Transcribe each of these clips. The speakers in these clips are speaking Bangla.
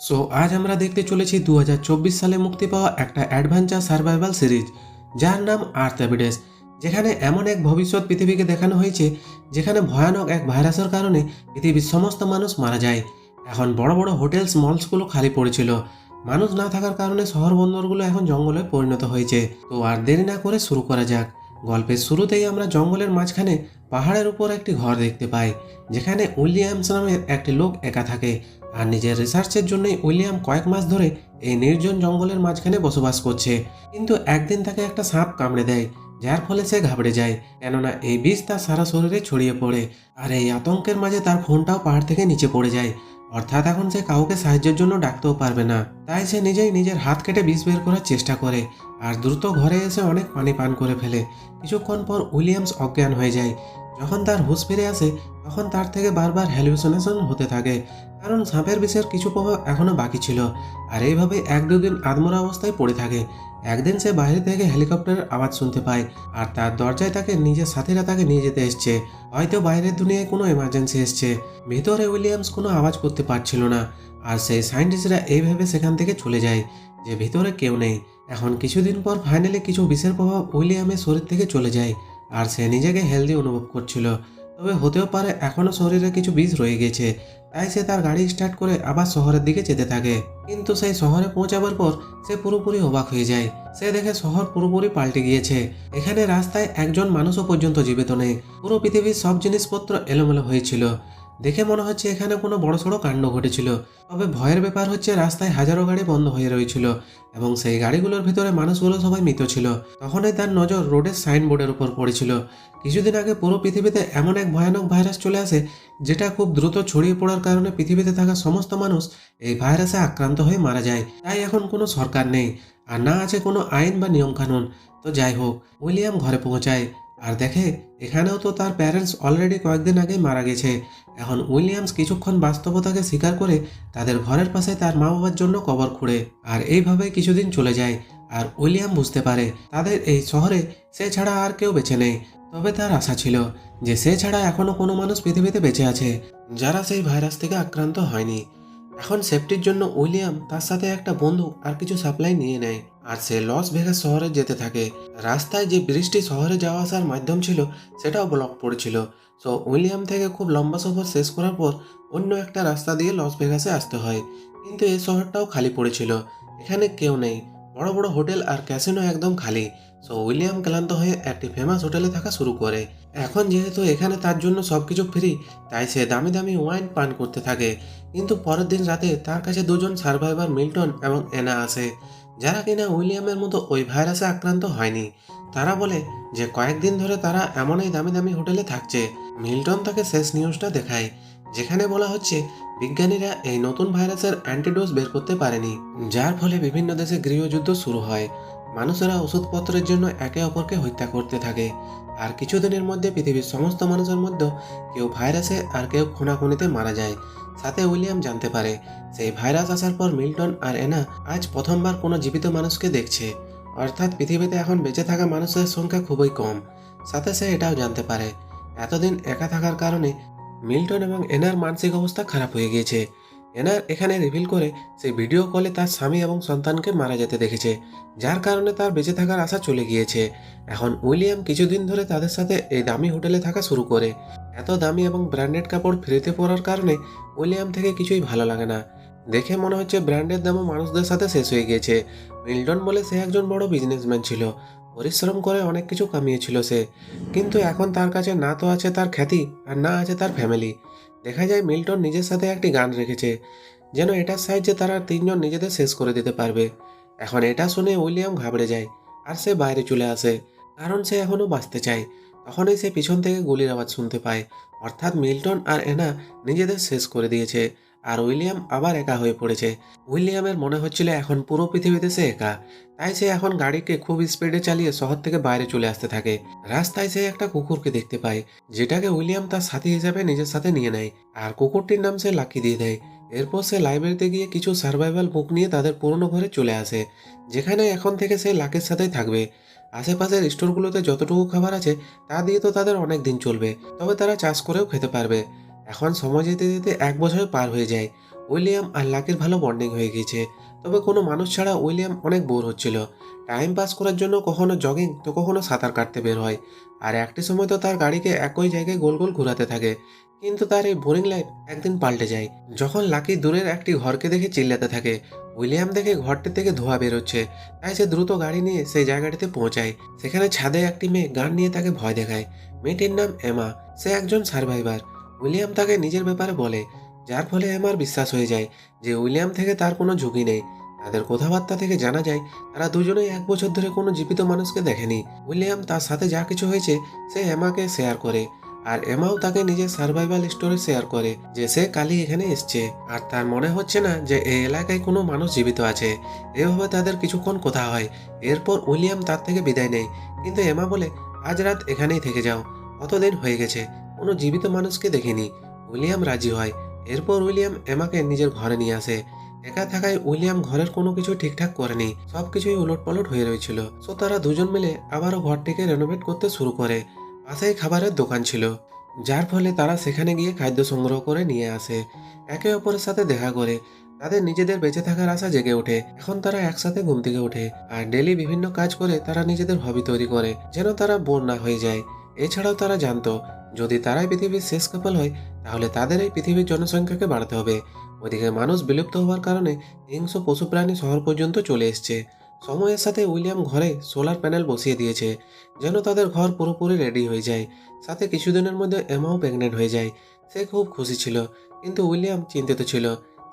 সো আজ আমরা দেখতে চলেছি 2024 সালে মুক্তি পাওয়া একটা অ্যাডভেঞ্চার সার্ভাইভাল সিরিজ যার নাম আর্থ এভিডেন্স, যেখানে এমন এক ভবিষ্যৎ পৃথিবীকে দেখানো হয়েছে যেখানে ভয়ানক এক ভাইরাসের কারণে পৃথিবীর সমস্ত মানুষ মারা যায়। এখন বড় বড় হোটেলস মলসগুলো খালি পড়েছিল, মানুষ না থাকার কারণে শহর বন্দরগুলো এখন জঙ্গলে পরিণত হয়েছে। তো আর দেরি না করে শুরু করা যাক। গল্পের শুরুতেই আমরা জঙ্গলের মাঝখানে পাহাড়ের উপর একটি ঘর দেখতে পাই, যেখানে উইলিয়ামস নামের একটি লোক একা থাকে। আর নিজের রিসার্চের জন্যই উইলিয়াম কয়েক মাস ধরে এই নির্জন জঙ্গলের মাঝখানে বসবাস করছে। কিন্তু একদিন তাকে একটা সাপ কামড়ে দেয়, যার ফলে সে ঘাবড়ে যায়, কেননা এই বিষ তার সারা শরীরে ছড়িয়ে পড়ে। আর এই আতঙ্কের মাঝে তার ফোনটাও পাহাড় থেকে নিচে পড়ে যায়, অর্থাৎ এখন সে কাউকে সাহায্যের জন্য ডাকতেও পারবে না। তাই সে নিজেই নিজের হাত কেটে বিষ বের করার চেষ্টা করে আর দ্রুত ঘরে এসে অনেক পানি পান করে ফেলে। কিছুক্ষণ পর উইলিয়ামস অজ্ঞান হয়ে যায়। যখন তার হুঁশ ফিরে আসে তখন তার থেকে বারবার হ্যালুসিনেশন হতে থাকে, কারণ সাপের বিষের কিছু প্রভাব এখনো বাকি ছিল। আর এইভাবে এক দুদিন আধমরা অবস্থায় পড়ে থাকে। একদিন সে বাইরে থেকে হেলিকপ্টারের আওয়াজ শুনতে পায়, আর তার দরজায় তাকে নিজের সাথীরা তাকে নিয়ে যেতে এসছে। হয়তো বাইরের দুনিয়ায় কোনো এমার্জেন্সি এসছে। ভিতরে উইলিয়ামস কোনো আওয়াজ করতে পারছিল না, আর সেই সায়েন্টিস্টরা এইভাবে সেখান থেকে চলে যায় যে ভিতরে কেউ নেই। এখন কিছুদিন পর ফাইনালি কিছু বিষের প্রভাব উইলিয়ামের শরীর থেকে চলে যায়, আর সে নিজেকে হেলদি অনুভব করছিল। তবে হতেও পারে এখনও শরীরে কিছু বিষ রয়ে গেছে। তাই সে তার গাড়ি স্টার্ট করে আবার শহরের দিকে যেতে থাকে। কিন্তু সেই শহরে পৌঁছাবার পর সে পুরোপুরি অবাক হয়ে যায়। সে দেখে শহর পুরোপুরি পাল্টে গিয়েছে। এখানে রাস্তায় একজন মানুষও পর্যন্ত জীবিত নেই। পুরো পৃথিবীর সব জিনিসপত্র এলোমেলো হয়েছিল। দেখে মনে হচ্ছে এখানে কোনো বড়সড় কাণ্ড ঘটেছিল। তবে ভয়ের ব্যাপার হচ্ছে রাস্তায় হাজারো গাড়ি বন্ধ হয়ে রয়েছিল, এবং সেই গাড়িগুলোর ভিতরে মানুষগুলো সবাই মৃত ছিল। তখনই তার নজর রোডের সাইনবোর্ডের উপর পড়েছিল। কিছুদিন আগে পুরো পৃথিবীতে এমন এক ভয়ানক ভাইরাস চলে আসে, যেটা খুব দ্রুত ছড়িয়ে পড়ার কারণে পৃথিবীতে থাকা সমস্ত মানুষ এই ভাইরাসে আক্রান্ত হয়ে মারা যায়। তাই এখন কোনো সরকার নেই, আর না আছে কোনো আইন বা নিয়মকানুন। তো যাই হোক, উইলিয়াম ঘরে পৌঁছায় আর দেখে এখানেও তো তার প্যারেন্টস অলরেডি কয়েকদিন আগে মারা গেছে। এখন উইলিয়ামস কিছুক্ষণ বাস্তবতাকে স্বীকার করে তাদের ঘরের পাশে তার মা বাবার জন্য কবর খুঁড়ে। আর এইভাবে কিছুদিন চলে যায়, আর উইলিয়াম বুঝতে পারে তাদের এই শহরে সে ছাড়া আর কেউ বেঁচে নেই। তবে তার আশা ছিল যে সে ছাড়া এখনো কোনো মানুষ পৃথিবীতে বেঁচে আছে যারা সেই ভাইরাস থেকে আক্রান্ত হয়নি। এখন সেফটির জন্য উইলিয়াম তার সাথে একটা বন্দুক আর কিছু সাপ্লাই নিয়ে নেয়, আর সে লস ভেগাস শহরে যেতে থাকে। রাস্তায় যে ব্রিজটি শহরে যাওয়া আসার মাধ্যম ছিল সেটাও ব্লক পড়েছিল। সো উইলিয়াম থেকে খুব লম্বা সফর শেষ করার পর অন্য একটা রাস্তা দিয়ে লস ভেগাসে আসতে হয়। কিন্তু এই শহরটাও খালি পড়েছিল, এখানে কেউ নেই। বড় বড় হোটেল আর ক্যাসিনো একদম খালি। সো উইলিয়াম ক্লান্ত হয়ে একটি ফেমাস হোটেলে থাকা শুরু করে। এখন যেহেতু এখানে তার জন্য সবকিছু ফ্রি, তাই সে দামি দামি ওয়াইন পান করতে থাকে। কিন্তু পরের দিন রাতে তার কাছে দুজন সার্ভাইভার মিল্টন এবং এনা আসে, যারা কিনা উইলিয়ামের মতো ওই ভাইরাসে আক্রান্ত হয়নি। তারা বলে যে কয়েকদিন ধরে তারা এমনই দামি দামি হোটেলে থাকছে। মিল্টন তাকে শেষ নিউজটা দেখায়, যেখানে বলা হচ্ছে বিজ্ঞানীরা এই নতুন ভাইরাসের অ্যান্টিডোজ বের করতে পারেনি, যার ফলে বিভিন্ন দেশে গৃহযুদ্ধ শুরু হয়। মানুষেরা ওষুধপত্রের জন্য একে অপরকে হত্যা করতে থাকে। আর কিছুদিনের মধ্যে পৃথিবীর সমস্ত মানুষের মধ্যে কেউ ভাইরাসে আর কেউ খুনাখুনিতে মারা যায়। সাথে উইলিয়াম জানতে পারে সেই ভাইরাস আসার পর মিল্টন আর এনা আজ প্রথমবার কোনো জীবিত মানুষকে দেখছে, অর্থাৎ পৃথিবীতে এখন বেঁচে থাকা মানুষের সংখ্যা খুবই কম। সাথে সে এটাও জানতে পারে এতদিন একা থাকার কারণে মিল্টন এবং এনার মানসিক অবস্থা খারাপ হয়ে গিয়েছে। এনার এখানে রিভিল করে সেই ভিডিও কলে তার স্বামী এবং সন্তানকে মারা যেতে দেখেছে, যার কারণে তার বেঁচে থাকার আশা চলে গিয়েছে। এখন উইলিয়াম কিছুদিন ধরে তাদের সাথে এই দামি হোটেলে থাকা শুরু করে। এত দামি এবং ব্র্যান্ডেড কাপড় ফ্রিতে পরার কারণে উইলিয়াম থেকে কিছুই ভালো লাগে না। দেখে মনে হচ্ছে ব্র্যান্ডের দামও মানুষদের সাথে শেষ হয়ে গিয়েছে। মিল্টন বলে সে একজন বড় বিজনেসম্যান ছিল, পরিশ্রম করে অনেক কিছু কামিয়েছিল সে, কিন্তু এখন তার কাছে না তো আছে তার খ্যাতি আর না আছে তার ফ্যামিলি। দেখা যায় মিল্টন নিজের সাথে একটি গান রেখেছে, যেন এটার সাহায্যে তারা তিনজন নিজেদের শেষ করে দিতে পারবে। এখন এটা শুনে উইলিয়াম ঘাবড়ে যায়, আর সে বাইরে চলে আসে, কারণ সে এখনও বাঁচতে চায়। তখনই সে পিছন থেকে গুলির আওয়াজ শুনতে পায়, অর্থাৎ মিল্টন আর এনা নিজেদের শেষ করে দিয়েছে, আর উইলিয়াম আবার একা হয়ে পড়েছে। উইলিয়ামের মনে হচ্ছিল এখন পুরো পৃথিবীতে সে একা। তাই সে এখন গাড়িকে খুব স্পিডে চালিয়ে শহর থেকে বাইরে চলে আসতে থাকে। রাস্তায় সে একটা কুকুরকে দেখতে পায়, যেটাকে উইলিয়াম তার সাথী হিসাবে নিজের সাথে নিয়ে নেয়, আর কুকুরটির নাম সে লাকি দিয়ে দেয়। এরপর সে লাইব্রেরিতে গিয়ে কিছু সার্ভাইভাল বুক নিয়ে তাদের পুরনো ঘরে চলে আসে, যেখানে এখন থেকে সে লাকির সাথেই থাকবে। আশেপাশের স্টোরগুলোতে যতটুকু খাবার আছে তা দিয়ে তো তাদের অনেক দিন চলবে, তবে তারা চাষ করেও খেতে পারবে। এখন সময় যেতে যেতে 1 বছর পার হয়ে যায়। উইলিয়াম আর লাকির ভালো বন্ডিং হয়ে গিয়েছে। তবে কোনো মানুষ ছাড়া উইলিয়াম অনেক বোর হচ্ছিল। টাইম পাস করার জন্য কখনো জগিং তো কখনো সাঁতার কাটতে বের হয়। আর একটি সময় তো তার গাড়িকে একই জায়গায় গোল গোল ঘোরাতে থাকে। কিন্তু তার এই বোরিং লাইফ একদিন পাল্টে যায় যখন লাকি দূরের একটি ঘরকে দেখে চিল্লাতে থাকে। উইলিয়াম দেখে ঘরটি থেকে ধোঁয়া বেরোচ্ছে, তাই সে দ্রুত গাড়ি নিয়ে সেই জায়গাটিতে পৌঁছায়। সেখানে ছাদে একটি মেয়ে গান নিয়ে তাকে ভয় দেখায়। মেয়েটির নাম এমা। সে একজন সার্ভাইভার। উইলিয়াম তাকে নিজের ব্যাপারে বলে, যার ফলে এমার বিশ্বাস হয়ে যায় যে উইলিয়াম থেকে তার কোনো ঝুঁকি নেই। তাদের কথাবার্তা থেকে জানা যায় তারা দুজনেই 1 বছর ধরে কোনো জীবিত মানুষকে দেখেনি। উইলিয়াম তার সাথে যা কিছু হয়েছে সে এমাকে শেয়ার করে, আর এমাও তাকে নিজের সার্ভাইভাল স্টোরি শেয়ার করে যে সে কালই এখানে এসছে আর তার মনে হচ্ছে না যে এই এলাকায় কোনো মানুষ জীবিত আছে। এভাবে তাদের কিছুক্ষণ কথা হয়। এরপর উইলিয়াম তার থেকে বিদায় নেয়, কিন্তু এমা বলে, আজ রাত এখানেই থেকে যাও, কতদিন হয়ে গেছে কোনো জীবিত মানুষকে দেখিনি। উইলিয়াম রাজি হয়। এরপর উইলিয়াম এমাকে নিজের ঘরে নিয়ে আসে। একা থাকায় উইলিয়াম ঘরের কোনো কিছু ঠিকঠাক করেনি, সবকিছুই উলটপালট হয়ে রয়েছিল। সো তারা দুজন মিলে আবারও ঘরটিকে রেনোভেট করতে শুরু করে। পাশেই খাবারের দোকান ছিল, যার ফলে তারা সেখানে গিয়ে খাদ্য সংগ্রহ করে নিয়ে আসে। একে অপরের সাথে দেখা করে তাদের নিজেদের বেঁচে থাকার আশা জেগে ওঠে। এখন তারা একসাথে ঘুম থেকে ওঠে আর ডেলি বিভিন্ন কাজ করে তারা নিজেদের হবি তৈরি করে যেন তারা বোর না হয়ে যায়। এছাড়াও তারা জানতো যদি তারাই পৃথিবীর শেষ কাপল হয় তাহলে তাদের এই পৃথিবীর জনসংখ্যাকে বাড়াতে হবে। ওইদিকে মানুষ বিলুপ্ত হওয়ার কারণে হিংস্র পশু প্রাণী শহর পর্যন্ত চলে এসছে। সময়ের সাথে উইলিয়াম ঘরে সোলার প্যানেল বসিয়ে দিয়েছে যেন তাদের ঘর পুরোপুরি রেডি হয়ে যায়। সাথে কিছুদিনের মধ্যে এমাও প্রেগনেন্ট হয়ে যায়। সে খুব খুশি ছিল, কিন্তু উইলিয়াম চিন্তিত ছিল।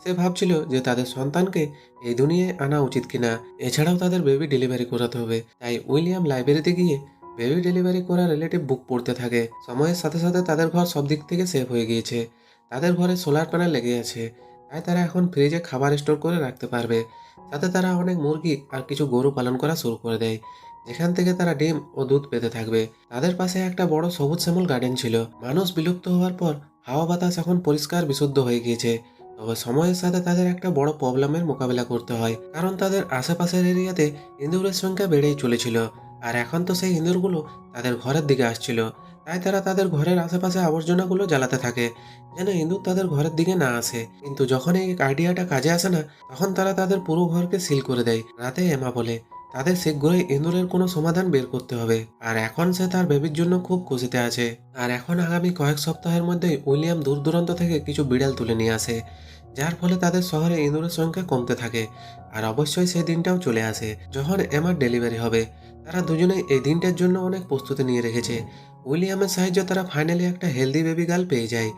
সে ভাবছিল যে তাদের সন্তানকে এই দুনিয়ায় আনা উচিত কিনা। এছাড়াও তাদের বেবি ডেলিভারি করাতে হবে। তাই উইলিয়াম লাইব্রেরিতে গিয়ে বেবি ডেলিভারি করা রিলেটিভ বুক পড়তে থাকে। সময়ের সাথে সাথে তাদের ঘর সব দিক থেকে সেভ হয়ে গিয়েছে। তাদের ঘরে সোলার প্যানেল লেগে আছে, তাই তারা এখন ফ্রিজে খাবার স্টোর করে রাখতে পারবে। তাতে তারা অনেক মুরগি আর কিছু গরু পালন করা শুরু করে দেয়, যেখান থেকে তারা ডিম ও দুধ পেতে থাকবে। তাদের পাশে একটা বড় সবুজ শ্যামল গার্ডেন ছিল। মানুষ বিলুপ্ত হওয়ার পর হাওয়া বাতাস এখন পরিষ্কার বিশুদ্ধ হয়ে গিয়েছে। তবে সময়ের সাথে তাদের একটা বড় প্রবলেমের মোকাবিলা করতে হয়, কারণ তাদের আশেপাশের এরিয়াতে ইঁদুরের সংখ্যা বেড়েই চলেছিল। আর এখন তো সেই ইঁদুরগুলো তাদের ঘরের দিকে আসছিল। তাই তারা তাদের ঘরের আশেপাশে আবর্জনাগুলো জ্বালাতে থাকে যেন ইঁদুর তাদের ঘরের দিকে না আসে। কিন্তু যখন এই আইডিয়াটা কাজে আসে না, তখন তারা তাদের পুরো ঘরকে সিল করে দেয়। রাতে এমা বলে তাদের শীঘ্রই ইঁদুরের কোনো সমাধান বের করতে হবে। আর এখন সে তার বেবির জন্য খুব খুশিতে আছে। আর এখন আগামী কয়েক সপ্তাহের মধ্যেই উইলিয়াম দূর দূরান্ত থেকে কিছু বিড়াল তুলে নিয়ে আসে, যার ফলে তাদের শহরে ইঁদুরের সংখ্যা কমতে থাকে। আর অবশ্যই সেই দিনটাও চলে আসে যখন এমার ডেলিভারি হবে। তারা দুজনেই এই দিনটার জন্য অনেক প্রস্তুতি নিয়ে রেখেছে। উইলিয়ামের সাহায্যে তারা ফাইনালি একটা হেলদি বেবি গার্ল পেয়ে যায়।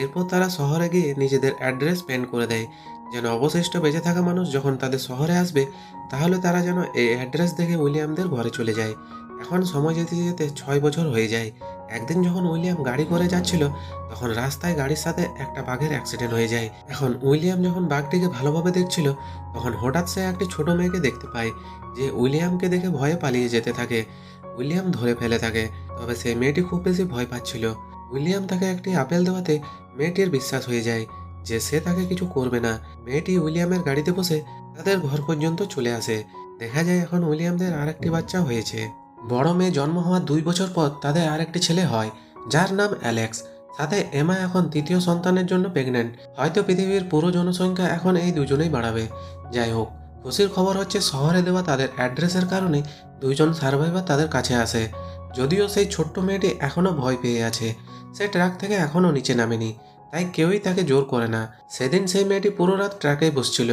এরপর তারা শহরে গিয়ে নিজেদের অ্যাড্রেস পেন করে দেয়, যেন অবশিষ্ট বেঁচে থাকা মানুষ যখন তাদের শহরে আসবে তাহলে তারা যেন এই অ্যাড্রেস দেখে উইলিয়ামদের ঘরে চলে যায়। এখন সময় যেতে যেতে 6 বছর হয়ে যায়। একদিন যখন উইলিয়াম গাড়ি করে যাচ্ছিল, তখন রাস্তায় গাড়ির সাথে একটা বাঘের অ্যাক্সিডেন্ট হয়ে যায়। এখন উইলিয়াম যখন বাঘটিকে ভালোভাবে দেখছিল, তখন হঠাৎ সে একটি ছোট মেয়েকে দেখতে পায় যে উইলিয়ামকে দেখে ভয়ে পালিয়ে যেতে থাকে। উইলিয়াম ধরে ফেলে থাকে, তবে সেই মেয়েটি খুব বেশি ভয় পাচ্ছিল। উইলিয়াম তাকে একটি আপেল দেওয়াতে মেয়েটির বিশ্বাস হয়ে যায় যে সে তাকে কিছু করবে না। মেয়েটি উইলিয়ামের গাড়িতে বসে তাদের ঘর পর্যন্ত চলে আসে। দেখা যায় এখন উইলিয়ামদের আরেকটি বাচ্চা হয়েছে। বড় মেয়ে জন্ম হওয়ার 2 বছর পর তাদের আরেকটি ছেলে হয়, যার নাম অ্যালেক্স। সাথে এমা এখন তৃতীয় সন্তানের জন্য প্রেগনেন্ট। হয়তো পৃথিবীর পুরো জনসংখ্যা এখন এই দুজনেই বাড়াবে। যাই হোক, খুশির খবর হচ্ছে শহরে দেওয়া তাদের অ্যাড্রেসের কারণে দুইজন সার্ভাইভার তাদের কাছে আসে। যদিও সেই ছোট্ট মেয়েটি এখনও ভয় পেয়ে আছে, সে ট্রাক থেকে এখনও নিচে নামেনি, তাই কেউই তাকে জোর করে না। সেদিন সেই মেয়েটি পুরো রাত ট্রাকেই বসছিল।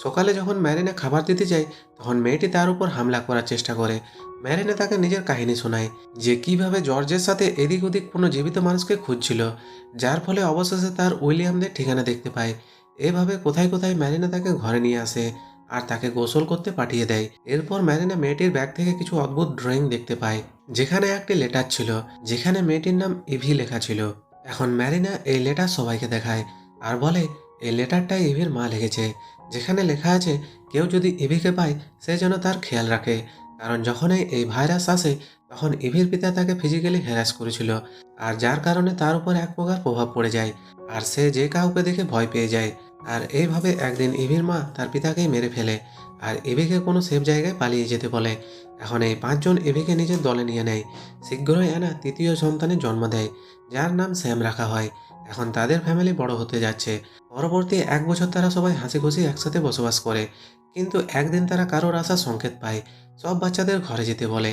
সকালে যখন ম্যারিনা খাবার দিতে যায়, তখন মেয়েটি তার উপর হামলা করার চেষ্টা করে। ম্যারিনা তাকে নিজের কাহিনী শোনায় যে কিভাবে জর্জের সাথে এদিক ওদিক কোনো জীবিত মানুষকে খুঁজছিল, যার ফলে অবশেষে তার উইলিয়ামদের ঠিকানা দেখতে পায়। এভাবে কোথায় কোথায় ম্যারিনা তাকে ঘরে নিয়ে আসে আর তাকে গোসল করতে পাঠিয়ে দেয়। এরপর ম্যারিনা মেয়েটির ব্যাগ থেকে কিছু অদ্ভুত ড্রয়িং দেখতে পায়, যেখানে একটি লেটার ছিল যেখানে মেয়েটির নাম ইভি লেখা ছিল। এখন ম্যারিনা এই লেটার সবাইকে দেখায় আর বলে এই লেটারটা ইভির মা লিখেছে, যেখানে লেখা আছে কেউ যদি ইভিকে পায় সে যেন তার খেয়াল রাখে, কারণ যখনই এই ভাইরাস আসে তখন ইভির পিতা তাকে ফিজিক্যালি হ্যারাস করেছিল, আর যার কারণে তার উপর এক প্রকার প্রভাব পড়ে যায় আর সে যে কাউকে দেখে ভয় পেয়ে যায়। আর এইভাবে একদিন ইভির মা তার পিতাকেই মেরে ফেলে আর ইভিকে কোনো সেফ জায়গায় পালিয়ে যেতে বলে। এখন এই পাঁচজন ইভিকে নিজের দলে নিয়ে নেয়। শীঘ্রই অ্যানা তৃতীয় সন্তানের জন্ম দেয়, যার নাম স্যাম রাখা হয়। এখন তাদের ফ্যামিলি বড় হতে যাচ্ছে। পরবর্তী 1 বছর তারা সবাই হাসি খুশি একসাথে বসবাস করে। কিন্তু একদিন তারা কারোর আসার সংকেত পায়। সব বাচ্চাদের ঘরে যেতে বলে।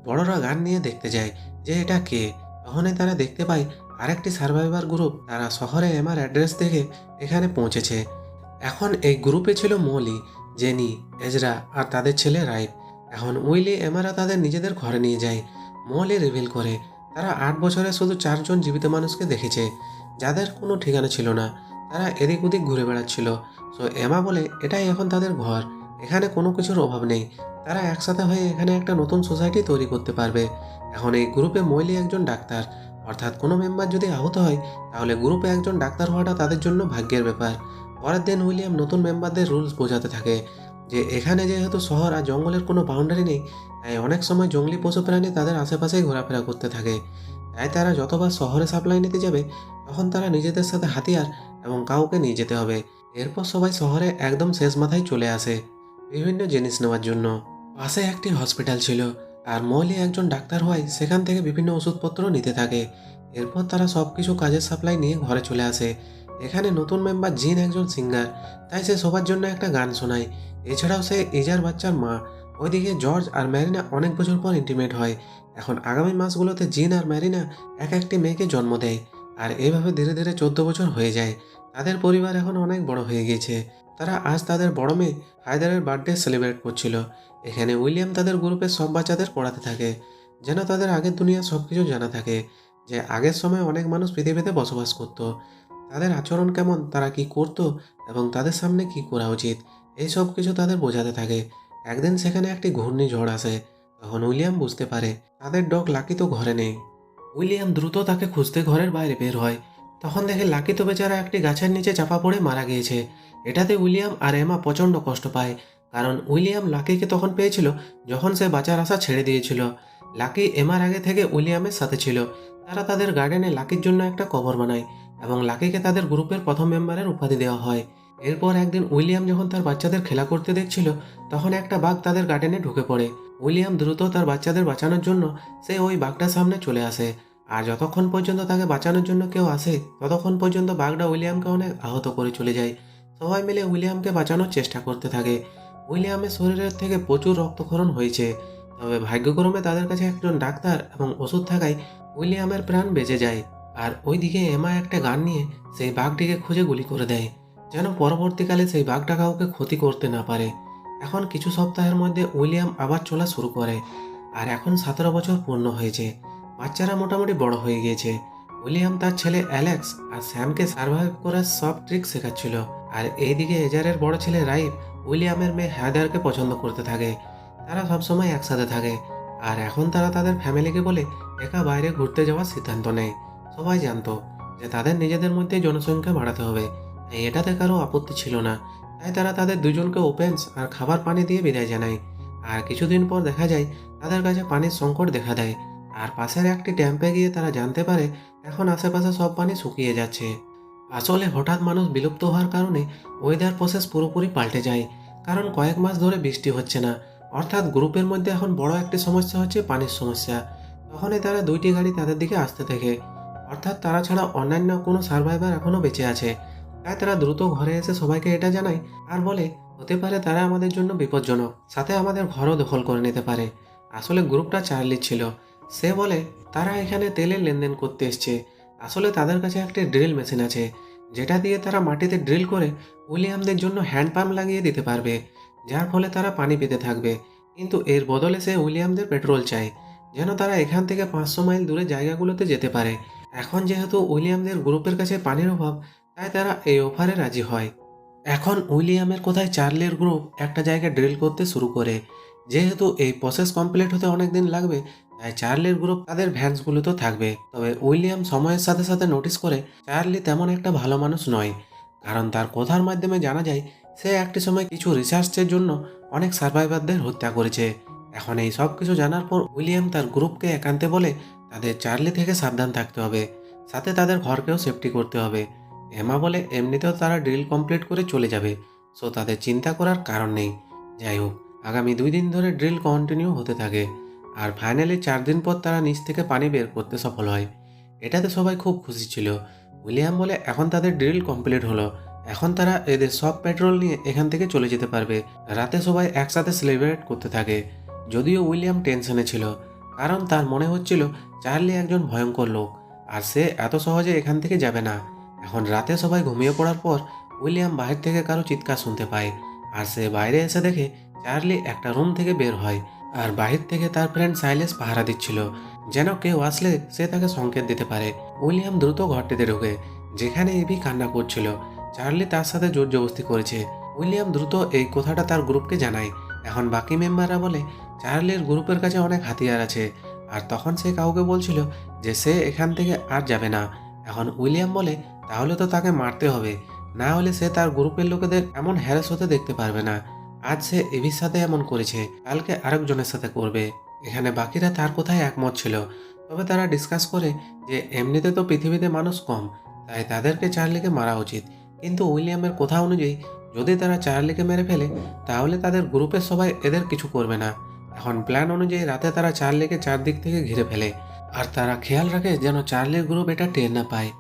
বড়রা গান নিয়ে দেখতে যায় যে এটা কে। তখনই তারা দেখতে পায় আরেকটি সার্ভাইভার গ্রুপ, তারা শহরে এমার অ্যাড্রেস দেখে এখানে পৌঁছেছে। এখন এই গ্রুপে ছিল মলি, জেনি, এজরা আর তাদের ছেলে রাইফ। এখন উইলি এমারা তাদের নিজেদের ঘরে নিয়ে যায়। মলি রিভিল করে তারা 8 বছরে শুধু 4জন জীবিত মানুষকে দেখেছে, যাদের কোনো ঠিকানা ছিল না। তারা এদিক ওদিক ঘুরে বেড়াচ্ছিল। সো এমা বলে এটাই এখন তাদের ঘর, এখানে কোনো কিছুর অভাব নেই। তারা একসাথে হয়ে এখানে একটা নতুন সোসাইটি তৈরি করতে পারবে। এখন এই গ্রুপে মইলি একজন ডাক্তার, অর্থাৎ কোনো মেম্বার যদি আহত হয় তাহলে গ্রুপে একজন ডাক্তার হওয়াটা তাদের জন্য ভাগ্যের ব্যাপার। পরের দিন উইলিয়াম নতুন মেম্বারদের রুলস বোঝাতে থাকে যে এখানে যেহেতু শহর আর জঙ্গলের কোনো বাউন্ডারি নেই, তাই অনেক সময় জঙ্গলি পশু প্রাণী তাদের আশেপাশেই ঘোরাফেরা করতে থাকে। তাই তারা যতবার শহরে সাপ্লাই নিতে যাবে তখন তারা নিজেদের সাথে হাতিয়ার এবং কাউকে নিয়ে যেতে হবে। এরপর সবাই শহরে একদম শেষ মাথায় চলে আসে বিভিন্ন জিনিস নেওয়ার জন্য। পাশে একটি হসপিটাল ছিল আর মৌলি একজন ডাক্তার হওয়ায় সেখান থেকে বিভিন্ন ওষুধপত্র নিতে থাকে। এরপর তারা সব কিছু কাজের সাপ্লাই নিয়ে ঘরে চলে আসে। এখানে নতুন মেম্বার জিন একজন সিঙ্গার, তাই সে সবার জন্য একটা গান শোনায়। এছাড়াও সে ইজার বাচ্চার মা। ওইদিকে জর্জ আর ম্যারিনা অনেক বছর পর ইন্টিমেট হয়। এখন আগামী মাসগুলোতে জিন আর ম্যারিনা এক একটি মেয়েকে জন্ম দেয়। আর এইভাবে ধীরে ধীরে 14 বছর হয়ে যায়। তাদের পরিবার এখন অনেক বড় হয়ে গিয়েছে। তারা আজ তাদের বড় মেয়ে হায়দারের বার্থডে সেলিব্রেট করছিল। এখানে উইলিয়াম তাদের গ্রুপের সব বাচ্চাদের পড়াতে থাকে, যেন তাদের আগের দুনিয়ার সব কিছু জানা থাকে, যে আগের সময় অনেক মানুষ পৃথিবীতে বসবাস করত, তাদের আচরণ কেমন, তারা কি করত এবং তাদের সামনে কি করা উচিত, এই সব কিছু তাদের বোঝাতে থাকে। একদিন সেখানে একটি ঘূর্ণিঝড় আসে। তখন উইলিয়াম বুঝতে পারে তাদের ডগ লাকি তো ঘরে নেই। উইলিয়াম দ্রুত তাকে খুঁজতে ঘরের বাইরে বের হয়। তখন দেখে লাকি তো বেচারা একটি গাছের নিচে চাপা পড়ে মারা গিয়েছে। এটাতে উইলিয়াম আর এমা প্রচণ্ড কষ্ট পায়, কারণ উইলিয়াম লাকিকে তখন পেয়েছিল যখন সে বাঁচার আশা ছেড়ে দিয়েছিল। লাকি এমার আগে থেকে উইলিয়ামের সাথে ছিল। তারা তাদের গার্ডেনে লাকির জন্য একটা কবর বানায় এবং লাকিকে তাদের গ্রুপের প্রথম মেম্বারের উপাধি দেওয়া হয়। এরপর একদিন উইলিয়াম যখন তার বাচ্চাদের খেলা করতে দেখছিল, তখন একটা বাঘ তাদের গার্ডেনে ঢুকে পড়ে। উইলিয়াম দ্রুত তার বাচ্চাদের বাঁচানোর জন্য সে ওই বাঘটার সামনে চলে আসে। আর যতক্ষণ পর্যন্ত তাকে বাঁচানোর জন্য কেউ আসে ততক্ষণ পর্যন্ত বাঘটা উইলিয়ামকে অনেক আহত করে চলে যায়। সবাই মিলে উইলিয়ামকে বাঁচানোর চেষ্টা করতে থাকে। উইলিয়ামের শরীরের থেকে প্রচুর রক্তক্ষরণ হয়েছে, তবে ভাগ্যক্রমে তাদের কাছে একজন ডাক্তার এবং ওষুধ থাকায় উইলিয়ামের প্রাণ বেঁচে যায়। আর ওইদিকে এমা একটা গান নিয়ে সেই বাঘটিকে খুঁজে গুলি করে দেয়, যেন পরবর্তীকালে সেই বাঘটা কাউকে ক্ষতি করতে না পারে। এখন কিছু সপ্তাহের মধ্যে উইলিয়াম আবার চলা শুরু করে। আর এখন 17 বছর পূর্ণ হয়েছে। বাচ্চারা মোটামুটি বড় হয়ে গিয়েছে। উইলিয়াম তার ছেলে অ্যালেক্স আর স্যামকে সার্ভাইভ করার সব ট্রিক শেখাচ্ছিল। আর এইদিকে এজারের বড় ছেলে রাইফ উইলিয়ামের মেয়ে হায়দারকে পছন্দ করতে থাকে। তারা সবসময় একসাথে থাকে। আর এখন তারা তাদের ফ্যামিলিকে বলে একা বাইরে ঘুরতে যাওয়ার সিদ্ধান্ত নেয়। সবাই জানতো যে তাদের নিজেদের মধ্যে জনসংখ্যা বাড়াতে হবে, তাই এটাতে কারো আপত্তি ছিল না। তাই তারা তাদের দুজনকে ওপেন্স আর খাবার পানি দিয়ে বিদায় জানায়। আর কিছুদিন পর দেখা যায় তাদের কাছে পানির সংকট দেখা দেয়। আর পাশের একটি ড্যাম্পে গিয়ে তারা জানতে পারে এখন আশেপাশে সব পানি শুকিয়ে যাচ্ছে। আসলে হঠাৎ মানুষ বিলুপ্ত হওয়ার কারণে ওয়েদার প্রসেস পুরোপুরি পাল্টে যায়, কারণ কয়েক মাস ধরে বৃষ্টি হচ্ছে না। অর্থাৎ গ্রুপের মধ্যে এখন বড় একটি সমস্যা হচ্ছে পানির সমস্যা। তখনই তারা দুইটি গাড়ি তাদের দিকে আসতে থাকে, অর্থাৎ তারা ছাড়া অন্যান্য কোনো সার্ভাইভার এখনও বেঁচে আছে। তাই তারা দ্রুত ঘরে এসে সবাইকে এটা জানায় আর বলে হতে পারে তারা আমাদের জন্য বিপজ্জনক, সাথে আমাদের ঘরও দখল করে নিতে পারে। আসলে গ্রুপটা চার্লির ছিল। সে বলে তারা এখানে তেলের লেনদেন করতে এসছে। আসলে তাদের কাছে একটা ড্রিল মেশিন আছে, যেটা দিয়ে তারা মাটিতে ড্রিল করে উইলিয়ামদের জন্য হ্যান্ড পাম্প লাগিয়ে দিতে পারবে, যার ফলে তারা পানি পেতে থাকবে। কিন্তু এর বদলে সে উইলিয়ামদের পেট্রোল চায়, যেন তারা এখান থেকে 500 মাইল দূরে জায়গাগুলোতে যেতে পারে। এখন যেহেতু উইলিয়ামদের গ্রুপের কাছে পানির অভাব, তাই তারা এই অফারে রাজি হয়। এখন উইলিয়ামের কোথায় চার্লির গ্রুপ একটা জায়গায় ড্রিল করতে শুরু করে। যেহেতু এই প্রসেস কমপ্লিট হতে অনেক দিন লাগবে, তাই চার্লির গ্রুপ তাদের ভ্যান্সগুলোতেও থাকবে। তবে উইলিয়াম সময়ের সাথে সাথে নোটিস করে চার্লি তেমন একটা ভালো মানুষ নয়, কারণ তার কথার মাধ্যমে জানা যায় সে একটি সময় কিছু রিসার্চের জন্য অনেক সার্ভাইভারদের হত্যা করেছে। এখন এই সব কিছু জানার পর উইলিয়াম তার গ্রুপকে একান্তে বলে তাদের চার্লি থেকে সাবধান থাকতে হবে, সাথে তাদের ঘরকেও সেফটি করতে হবে। এমা বলে এমনিতেও তারা ড্রিল কমপ্লিট করে চলে যাবে, সো তাদের চিন্তা করার কারণ নেই। যাই হোক, আগামী 2 দিন ধরে ড্রিল কন্টিনিউ হতে থাকে, আর ফাইনালি 4 দিন পর তারা নিচ থেকে পানি বের করতে সফল হয়। এটাতে সবাই খুব খুশি ছিল। উইলিয়াম বলে এখন তাদের ড্রিল কমপ্লিট হলো, এখন তারা এদের সব পেট্রোল নিয়ে এখান থেকে চলে যেতে পারবে। রাতে সবাই একসাথে সেলিব্রেট করতে থাকে, যদিও উইলিয়াম টেনশনে ছিল, কারণ তার মনে হচ্ছিল চার্লি একজন ভয়ঙ্কর লোক, আর সে এত সহজে এখান থেকে যাবে না। এখন রাতে সবাই ঘুমিয়ে পড়ার পর উইলিয়াম বাইরে থেকে কারো চিৎকার শুনতে পায়, আর সে বাইরে এসে দেখে চার্লি একটা রুম থেকে বের হয়, আর বাহির থেকে তার ফ্রেন্ড সাইলেস পাহারা দিচ্ছিল, যেন কেউ আসলে সে তাকে সংকেত দিতে পারে। উইলিয়াম দ্রুত ঘরটিতে ঢোকে, যেখানে এভি কান্না করছিল। চার্লি তার সাথে জোর জবরদস্তি করেছে। উইলিয়াম দ্রুত এই কথাটা তার গ্রুপকে জানায়। এখন বাকি মেম্বাররা বলে চার্লির গ্রুপের কাছে অনেক হাতিয়ার আছে, আর তখন সে কাউকে বলছিল যে সে এখান থেকে আর যাবে না। এখন উইলিয়াম বলে তাহলে তো তাকে মারতে হবে, না হলে সে তার গ্রুপের লোকেদের এমন হ্যারাস হতে দেখতে পারবে না। আজ সে এভির সাথে এমন করেছে, কালকে আরেকজনের সাথে করবে। এখানে বাকিরা তার কথায় একমত ছিল, তবে তারা ডিসকাস করে যে এমনিতে তো পৃথিবীতে মানুষ কম, তাই তাদেরকে চার্লিকে মারা উচিত। কিন্তু উইলিয়ামের কথা অনুযায়ী যদি তারা চার্লিকে মেরে ফেলে, তাহলে তাদের গ্রুপের সবাই এদের কিছু করবে না। এখন প্ল্যান অনুযায়ী রাতে তারা চার্লিকে চারদিক থেকে ঘিরে ফেলে, আর তারা খেয়াল রাখে যেন চার্লির গ্রুপ এটা টের না পায়।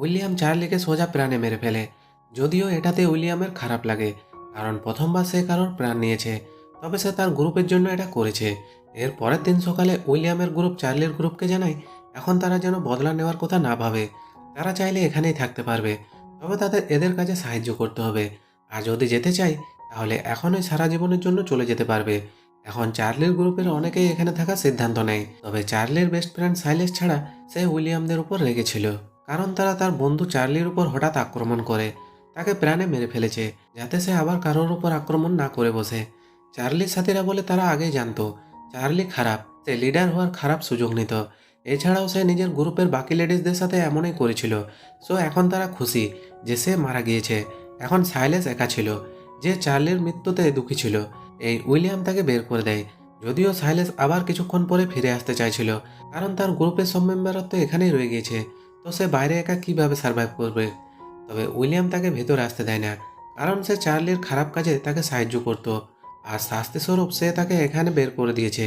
উইলিয়াম চার্লিকে সোজা প্রাণে মেরে ফেলে, যদিও এটাতে উইলিয়ামের খারাপ লাগে, কারণ প্রথমবার সে কারোর প্রাণ নিয়েছে, তবে সে তার গ্রুপের জন্য এটা করেছে। এর পরের দিন সকালে উইলিয়ামের গ্রুপ চার্লির গ্রুপকে জানায় এখন তারা যেন বদলা নেওয়ার কথা না ভাবে, তারা চাইলে এখানেই থাকতে পারবে, তবে তাদের এদের কাজে সাহায্য করতে হবে। আর যদি যেতে চাই তাহলে এখনই সারা জীবনের জন্য চলে যেতে পারবে। এখন চার্লির গ্রুপের অনেকেই এখানে থাকার সিদ্ধান্ত নেয়, তবে চার্লির বেস্ট ফ্রেন্ড সাইলেস ছাড়া সে উইলিয়ামদের উপর রেগেছিল, কারণ তারা তার বন্ধু চার্লির উপর হঠাৎ আক্রমণ করে তাকে প্রাণে মেরে ফেলেছে, যাতে সে আবার কারোর উপর আক্রমণ না করে বসে। চার্লির সাথীরা বলে তারা আগেই জানতো চার্লি খারাপ, সে লিডার হওয়ার খারাপ সুযোগ নিত। এছাড়াও সে নিজের গ্রুপের বাকি লেডিসদের সাথে এমনই করেছিল, সো এখন তারা খুশি যে সে মারা গিয়েছে। এখন সাইলেস একা ছিল, যে চার্লির মৃত্যুতে দুঃখী ছিল। এই উইলিয়াম তাকে বের করে দেয়, যদিও সাইলেস আবার কিছুক্ষণ পরে ফিরে আসতে চাইছিল, কারণ তার গ্রুপের সব মেম্বাররা তো এখানেই রয়ে গিয়েছে, তো সে বাইরে একা কিভাবে সার্ভাইভ করবে। তবে উইলিয়াম তাকে ভেতরে আসতে দেয় না, কারণ সে চার্লির খারাপ কাজে তাকে সাহায্য করত, আর শাস্তিস্বরূপ সে তাকে এখানে বের করে দিয়েছে।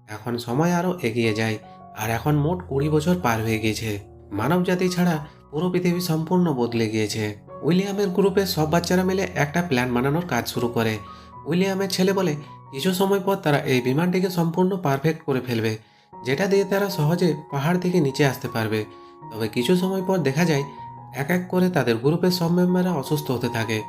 এখন সময় আরও এগিয়ে যায়, আর এখন মোট 20 বছর পার হয়ে গিয়েছে। মানব জাতি ছাড়া পুরো পৃথিবী সম্পূর্ণ বদলে গিয়েছে। উইলিয়ামের গ্রুপে সব বাচ্চারা মিলে একটা প্ল্যান বানানোর কাজ শুরু করে। উইলিয়ামের ছেলে বলে কিছু সময় পর তারা এই বিমানটিকে সম্পূর্ণ পারফেক্ট করে ফেলবে, যেটা দিয়ে তারা সহজে পাহাড় থেকে নিচে আসতে পারবে। তবে কিছু সময় পর দেখা যায় এক এক করে তাদের গ্রুপের সব মেম্বাররা অসুস্থ হতে থাকে।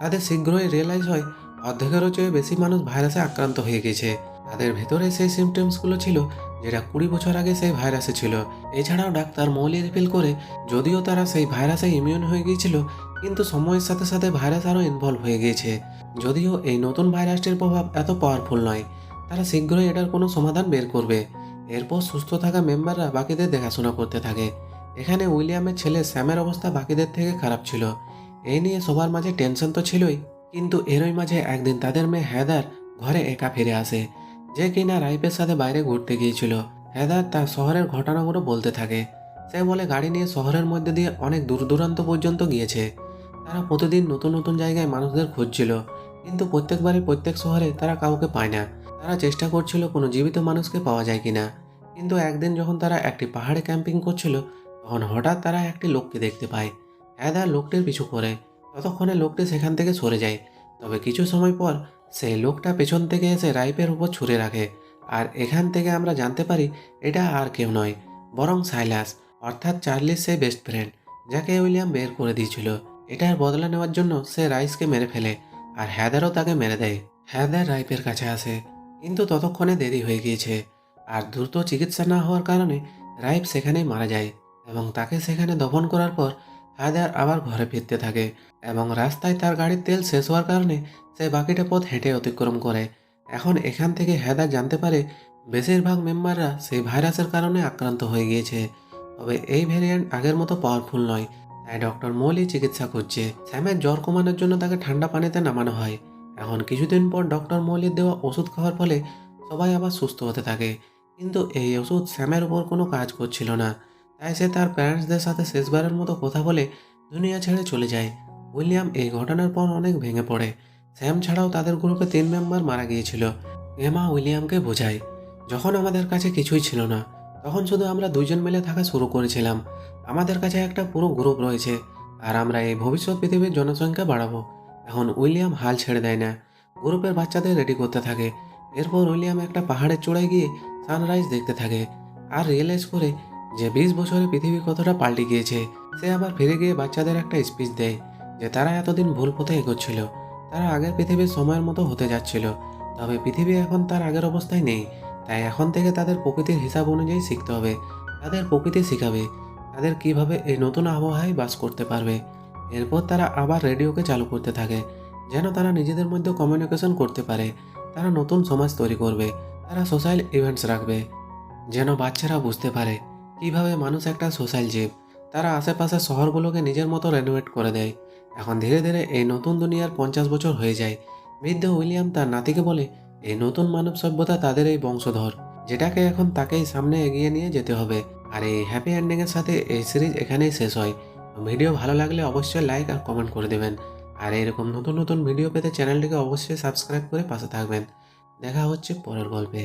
তাদের শীঘ্রই রিয়েলাইজ হয় অর্ধেকেরও চেয়ে বেশি মানুষ ভাইরাসে আক্রান্ত হয়ে গেছে। তাদের ভেতরে সেই সিমটমসগুলো ছিল যেটা 20 বছর আগে সেই ভাইরাসে ছিল। এছাড়াও ডাক্তার মৌলি রিফিল করে যদিও তারা সেই ভাইরাসে ইমিউন হয়ে গিয়েছিল, কিন্তু সময়ের সাথে সাথে ভাইরাস আরও ইনভলভ হয়ে গিয়েছে। যদিও এই নতুন ভাইরাসটির প্রভাব এত পাওয়ারফুল নয়, তারা শীঘ্রই এটার কোনো সমাধান বের করবে। এরপর সুস্থ থাকা মেম্বাররা বাকিদের দেখাশোনা করতে থাকে। এখানে উইলিয়ামের ছেলে স্যামের অবস্থা বাকিদের থেকে খারাপ ছিল। এই নিয়ে সবার মাঝে টেনশন তো ছিলই, কিন্তু এরই মাঝে একদিন তাদের মেয়ে হেদার ঘরে একা ফিরে আসে, যে কিনা রাইপের সাথে বাইরে ঘুরতে গিয়েছিল। হেদার তার শহরের ঘটনাগুলো বলতে থাকে। সে বলে গাড়ি নিয়ে শহরের মধ্যে দিয়ে অনেক দূর দূরান্ত পর্যন্ত গিয়েছে। তারা প্রতিদিন নতুন নতুন জায়গায় মানুষদের খুঁজছিল, কিন্তু প্রত্যেকবারই প্রত্যেক শহরে তারা কাউকে পায় না। তারা চেষ্টা করছিল কোনো জীবিত মানুষকে পাওয়া যায় কিনা। কিন্তু একদিন যখন তারা একটি পাহাড়ে ক্যাম্পিং করছিল, তখন হঠাৎ তারা একটি লোককে দেখতে পায়। হেদার লোকটির পিছু করে, ততক্ষণে লোকটি সেখান থেকে সরে যায়। তবে কিছু সময় পর সেই লোকটা পেছন থেকে এসে রাইপের উপর ছুঁড়ে রাখে, আর এখান থেকে আমরা জানতে পারি এটা আর কেউ নয়, বরং সাইলাস, অর্থাৎ চার্লির সেই বেস্ট ফ্রেন্ড, যাকে উইলিয়াম বের করে দিয়েছিল। এটার বদলা নেওয়ার জন্য সে রাইসকে মেরে ফেলে, আর হ্যাদারও তাকে মেরে দেয়। হ্যাদার রাইপের কাছে আসে, কিন্তু ততক্ষণে দেরি হয়ে গিয়েছে, আর দ্রুত চিকিৎসা না হওয়ার কারণে রাইপ সেখানেই মারা যায়, এবং তাকে সেখানে দফন করার পর হায়দার আবার ঘরে ফিরতে থাকে, এবং রাস্তায় তার গাড়ির তেল শেষ হওয়ার কারণে সে বাকিটা পথ হেঁটে অতিক্রম করে। এখন এখান থেকে হেদার জানতে পারে বেশিরভাগ মেম্বাররা সেই ভাইরাসের কারণে আক্রান্ত হয়ে গিয়েছে, তবে এই ভ্যারিয়েন্ট আগের মতো পাওয়ারফুল নয়। তাই ডক্টর মৌলি চিকিৎসা করছে। স্যামের জ্বর কমানোর জন্য তাকে ঠান্ডা পানিতে নামানো হয়। এখন কিছুদিন পর ডক্টর মৌলির দেওয়া ওষুধ খাওয়ার ফলে সবাই আবার সুস্থ হতে থাকে, কিন্তু এই ওষুধ স্যামের উপর কোনো কাজ করছিল না। তাই সে তার প্যারেন্টসদের সাথে শেষবারের মতো কথা বলে দুনিয়া ছেড়ে চলে যায়। উইলিয়াম এই ঘটনার পর অনেক ভেঙে পড়ে। স্যাম ছাড়াও তাদের গ্রুপে 3 মেম্বার মারা গিয়েছিল। এমা উইলিয়ামকে বোঝায়, যখন আমাদের কাছে কিছুই ছিল না, তখন শুধু আমরা দুইজন মিলে থাকা শুরু করেছিলাম। আমাদের কাছে একটা পুরো গ্রুপ রয়েছে, আর আমরা এই ভবিষ্যৎ পৃথিবীর জনসংখ্যা বাড়াবো। এখন উইলিয়াম হাল ছেড়ে দেয় না, গ্রুপের বাচ্চাদের রেডি করতে থাকে। এরপর উইলিয়াম একটা পাহাড়ের চূড়ায় গিয়ে সানরাইজ দেখতে থাকে, আর রিয়েলাইজ করে যে 20 বছরে পৃথিবী কতটা পাল্টে গিয়েছে। সে আবার ফিরে গিয়ে বাচ্চাদের একটা স্পিচ দেয় যে তারা এতদিন ভুল পথে এগোচ্ছিল, তারা আগের পৃথিবীর সময়ের মতো হতে যাচ্ছিল। তবে পৃথিবী এখন তার আগের অবস্থায় নেই, তাই এখন থেকে তাদের প্রকৃতির হিসাব অনুযায়ী শিখতে হবে। তাদের প্রকৃতি শেখাবে তাদের কিভাবে এই নতুন আবহাওয়ায় বাস করতে পারবে। এরপর তারা আবার রেডিওকে চালু করতে থাকে, যেন তারা নিজেদের মধ্যে কমিউনিকেশন করতে পারে। তারা নতুন সমাজ তৈরি করবে, তারা সোশ্যাল ইভেন্টস রাখবে, যেন বাচ্চারা বুঝতে পারে কিভাবে মানুষ একটা সোশ্যাল জীব। তারা আশেপাশের শহরগুলোকে নিজের মতো রেনোভেট করে দেয়। এখন ধীরে ধীরে এই নতুন দুনিয়ার 50 বছর হয়ে যায়। বৃদ্ধ উইলিয়াম তার নাতিকে বলে, এই নতুন মানব সভ্যতা তাদের এই বংশধর, যেটাকে এখন তাকেই সামনে এগিয়ে নিয়ে যেতে হবে। আর এই হ্যাপি এন্ডিংয়ের সাথে এই সিরিজ এখানেই শেষ হয়। ভিডিও ভালো লাগলে অবশ্যই লাইক আর কমেন্ট করে দেবেন। আর এরকম নতুন নতুন ভিডিও পেতে চ্যানেলটিকে অবশ্যই সাবস্ক্রাইব করে পাশে থাকবেন। দেখা হচ্ছে পরের গল্পে।